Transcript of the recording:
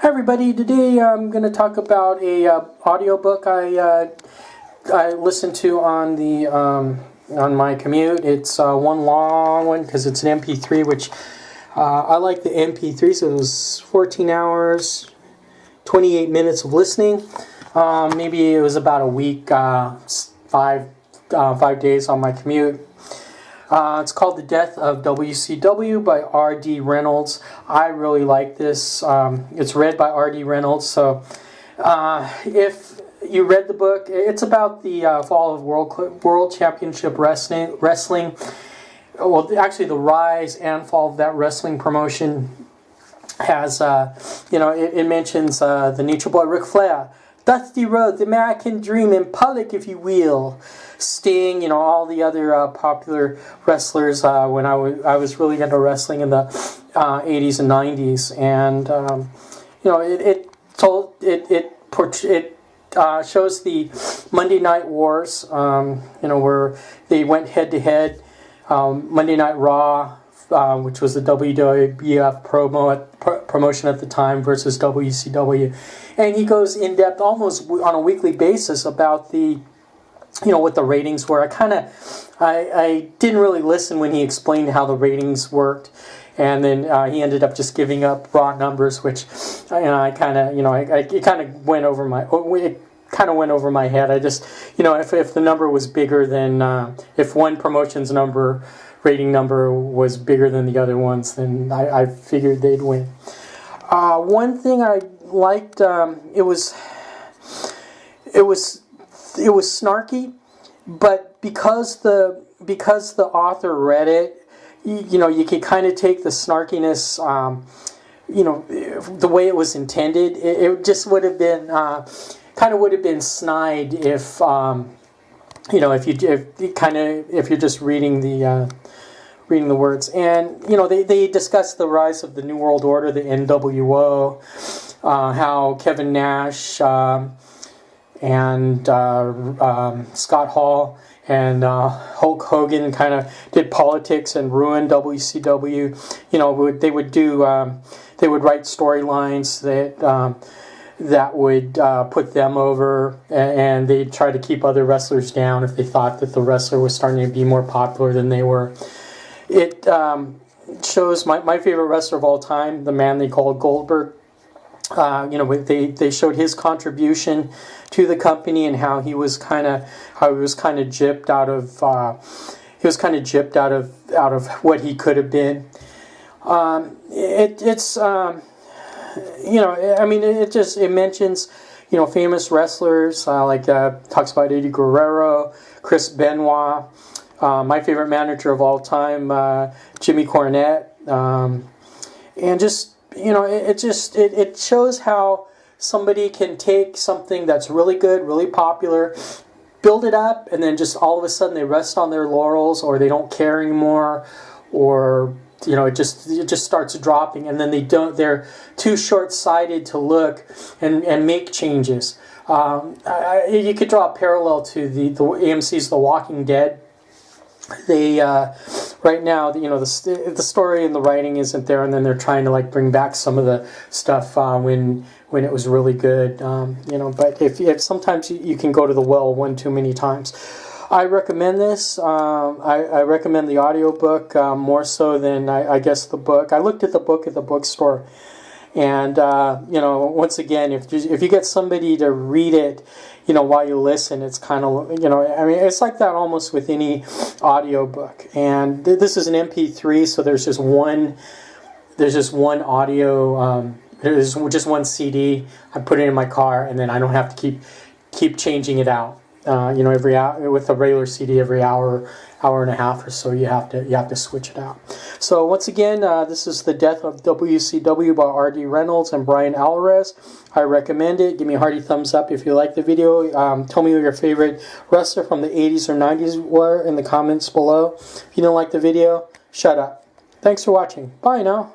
Hi everybody, today I'm going to talk about a audiobook I listened to on the on my commute. It's one long one because it's an MP3, which I like the MP3, so it was 14 hours, 28 minutes of listening. Maybe it was about a week, 5 days on my commute. It's called The Death of WCW by R.D. Reynolds. I really like this. It's read by R.D. Reynolds, so if you read the book, it's about the fall of World Championship Wrestling. Well, actually, the rise and fall of that wrestling promotion has, it mentions the Nature Boy Ric Flair, Dusty Rhodes, the American Dream, and Pollock, if you will, Sting, all the other popular wrestlers when I was really into wrestling in the 80s and 90s, and it shows the Monday Night Wars, where they went head to head. Monday Night Raw, which was the WWF promotion at the time, versus WCW, and he goes in depth almost on a weekly basis about the what the ratings were. I didn't really listen when he explained how the ratings worked, and then he ended up just giving up raw numbers, which it kind of went over my head. I just if the number was bigger than if one promotion's rating number was bigger than the other ones, then I figured they'd win. One thing I liked, it was snarky, but because the author read it, you could kind of take the snarkiness, the way it was intended. It just would have been would have been snide if if you're just reading the words. And they discuss the rise of the New World Order, the NWO, how Kevin Nash and Scott Hall and Hulk Hogan kind of did politics and ruined WCW. They would write storylines that would put them over, and they'd try to keep other wrestlers down if they thought that the wrestler was starting to be more popular than they were. It shows my favorite wrestler of all time, the man they called Goldberg. They showed his contribution to the company and how he was kind of gypped out of what he could have been. It mentions famous wrestlers talks about Eddie Guerrero, Chris Benoit, my favorite manager of all time, Jimmy Cornette, and just. It shows how somebody can take something that's really good, really popular, build it up, and then just all of a sudden they rest on their laurels, or they don't care anymore, or it just starts dropping, and then they're too short-sighted to look and make changes. You could draw a parallel to the AMC's The Walking Dead. They right now, the story and the writing isn't there, and then they're trying to bring back some of the stuff when it was really good, But if sometimes you can go to the well one too many times. I recommend this. I recommend the audiobook more so than I guess the book. I looked at the book at the bookstore, and once again, if you get somebody to read it, while you listen, it's kind of, it's like that almost with any audiobook. And this is an MP3, so there's just one audio, there's just one CD. I put it in my car, and then I don't have to keep changing it out. Every hour, with a regular CD, every hour and a half or so, you have to switch it out. So once again, this is The Death of WCW by R.D. Reynolds and Brian Alvarez. I recommend it. Give me a hearty thumbs up if you like the video. Tell me who your favorite wrestler from the 80s or 90s were in the comments below. If you don't like the video, shut up. Thanks for watching. Bye now.